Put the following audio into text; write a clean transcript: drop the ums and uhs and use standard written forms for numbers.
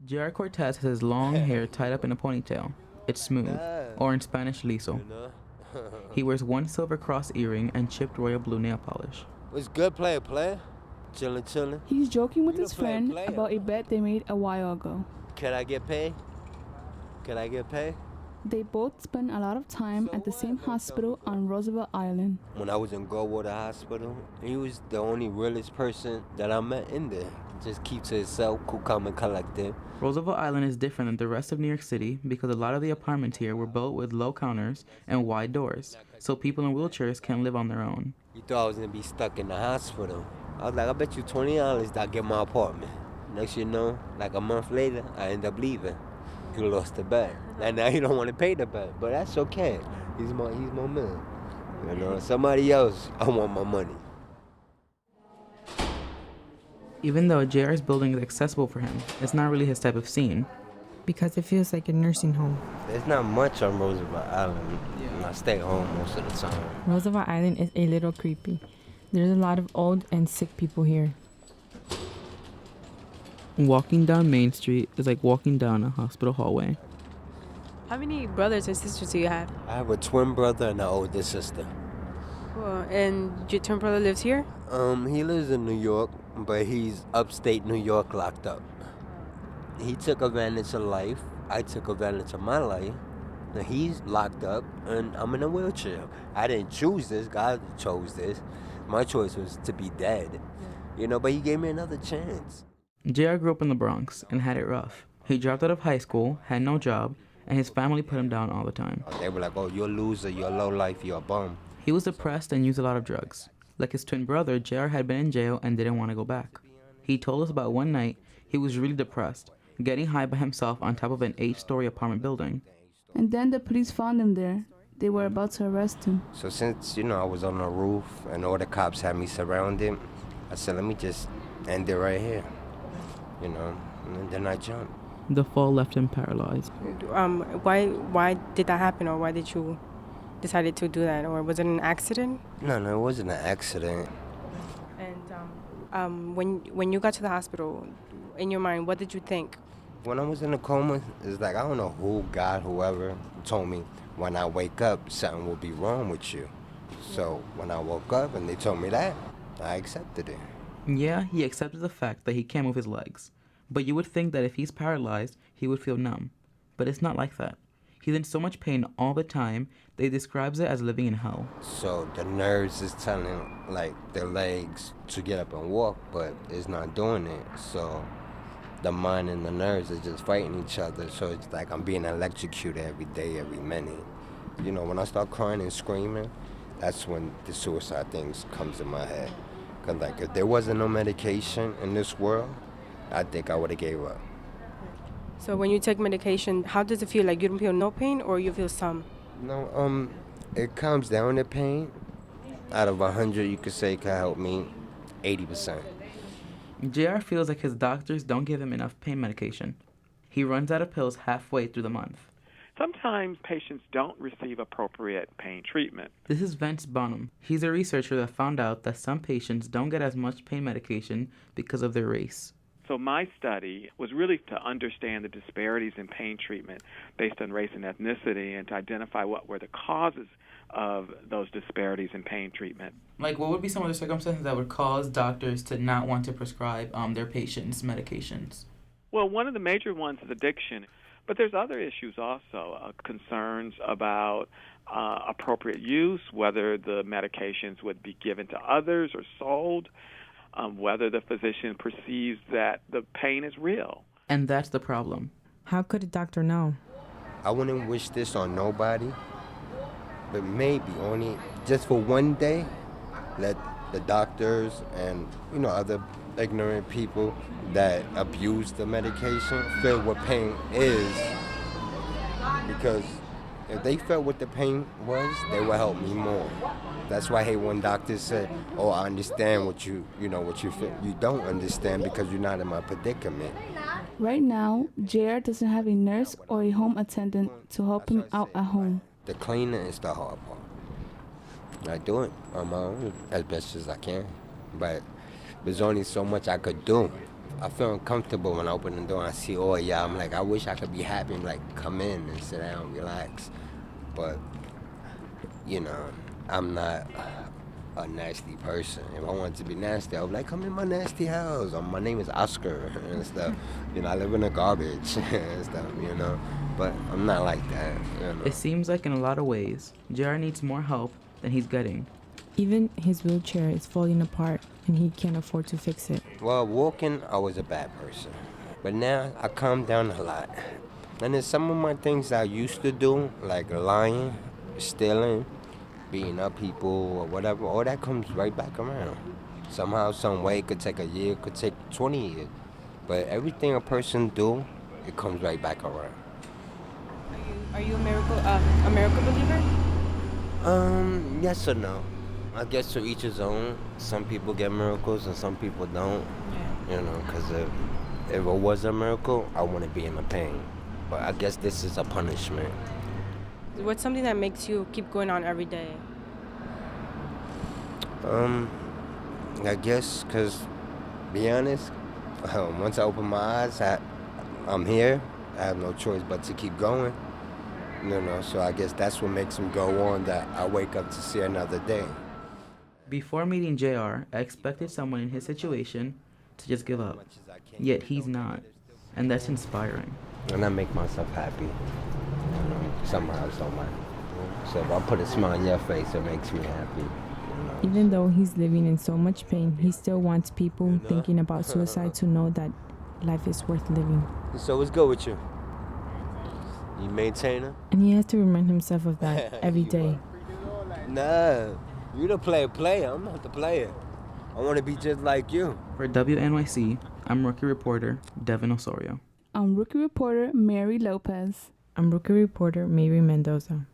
J.R. Cortez has his long hair tied up in a ponytail. It's smooth, or in Spanish, liso. He wears one silver cross earring and chipped royal blue nail polish. What's good, player? Chillin', chillin'. He's joking with his player, friend player. about a bet they made a while ago. Can I get paid? Can I get paid? They both spend a lot of time at the same hospital on Roosevelt Island. When I was in Goldwater Hospital, he was the only realest person that I met in there. Just keep to himself, cool, calm, and collected. Roosevelt Island is different than the rest of New York City because a lot of the apartments here were built with low counters and wide doors, so people in wheelchairs can live on their own. You thought I was gonna be stuck in the hospital. I was like, I bet you $20 that I get my apartment. Next you know, like a month later, I end up leaving. He lost the bet. And now he don't want to pay the bet, but that's okay. He's my man. You know, somebody else, I want my money. Even though JR's building is accessible for him, it's not really his type of scene. Because it feels like a nursing home. There's not much on Roosevelt Island. I stay home most of the time. Roosevelt Island is a little creepy. There's a lot of old and sick people here. Walking down Main Street is like walking down a hospital hallway. How many brothers and sisters do you have? I have a twin brother and an older sister. Cool. And your twin brother lives here? He lives in New York, but he's upstate New York locked up. He took advantage of life. I took advantage of my life. Now he's locked up, and I'm in a wheelchair. I didn't choose this. God chose this. My choice was to be dead. You know, but he gave me another chance. JR grew up in the Bronx and had it rough. He dropped out of high school, had no job, and his family put him down all the time. They were like, oh, you're a loser, you're low life, you're a bum. He was depressed and used a lot of drugs. Like his twin brother, JR had been in jail and didn't want to go back. He told us about one night he was really depressed, getting high by himself on top of an 8-story apartment building. And then the police found him there. They were about to arrest him. So since, I was on the roof and all the cops had me surrounded, I said, let me just end it right here. And then I jumped. The fall left him paralyzed. Why did that happen, or why did you decided to do that, or was it an accident? No, it wasn't an accident. And when you got to the hospital, in your mind, what did you think? When I was in a coma, it's like, I don't know who, God, whoever, told me when I wake up, something will be wrong with you. So when I woke up and they told me that, I accepted it. Yeah, he accepted the fact that he can't move his legs. But you would think that if he's paralyzed, he would feel numb. But it's not like that. He's in so much pain all the time that he describes it as living in hell. So the nerves is telling, their legs to get up and walk, but it's not doing it. So the mind and the nerves are just fighting each other. So it's like I'm being electrocuted every day, every minute. When I start crying and screaming, that's when the suicide things comes in my head. Because, if there wasn't no medication in this world, I think I would have gave up. So when you take medication, how does it feel? Like you don't feel no pain, or you feel some? No, it calms down the pain. Out of 100, you could say it could help me 80%. JR feels like his doctors don't give him enough pain medication. He runs out of pills halfway through the month. Sometimes patients don't receive appropriate pain treatment. This is Vince Bonham. He's a researcher that found out that some patients don't get as much pain medication because of their race. So my study was really to understand the disparities in pain treatment based on race and ethnicity, and to identify what were the causes of those disparities in pain treatment. Like, what would be some of the circumstances that would cause doctors to not want to prescribe their patients medications? Well, one of the major ones is addiction. But there's other issues also, concerns about appropriate use, whether the medications would be given to others or sold, whether the physician perceives that the pain is real. And that's the problem. How could a doctor know? I wouldn't wish this on nobody, but maybe only just for one day, let the doctors and, other ignorant people that abuse the medication feel what pain is. Because if they felt what the pain was, they would help me more. That's why I hate when doctors say, oh, I understand what you feel. You don't understand because you're not in my predicament. Right now, JR doesn't have a nurse or a home attendant to help him out at home. The cleaning is the hard part. I do it on my own as best as I can, but there's only so much I could do. I feel uncomfortable when I open the door and I see all y'all. I'm like, I wish I could be happy and like come in and sit down, relax. But, you know, I'm not a nasty person. If I wanted to be nasty, I would be like, come in my nasty house. My name is Oscar and stuff. You know, I live in the garbage and stuff, you know. But I'm not like that, you know. It seems like in a lot of ways, JR needs more help than he's getting. Even his wheelchair is falling apart and he can't afford to fix it. Well, walking, I was a bad person. But now I calm down a lot. And there's some of my things I used to do, like lying, stealing, beating up people or whatever, all that comes right back around. Somehow, some way, it could take a year, it could take 20 years. But everything a person do, it comes right back around. Are you a miracle believer? Yes or no. I guess to each his own. Some people get miracles and some people don't. Yeah. You know, because if it was a miracle, I wouldn't be in the pain. But I guess this is a punishment. What's something that makes you keep going on every day? I guess because, be honest, once I open my eyes, I'm here. I have no choice but to keep going. You know, so I guess that's what makes him go on, that I wake up to see another day. Before meeting JR, I expected someone in his situation to just give up. Yet he's not. And that's inspiring. And I make myself happy, you know, somehow, somewhere. So if I put a smile on your face, it makes me happy. You know. Even though he's living in so much pain, he still wants people thinking about suicide to know that life is worth living. So what's good with you? You maintain her? And he has to remind himself of that every day. Nah, you the player. I'm not the player. I want to be just like you. For WNYC, I'm rookie reporter Devin Osorio. I'm rookie reporter Mary Lopez. I'm rookie reporter Mary Mendoza.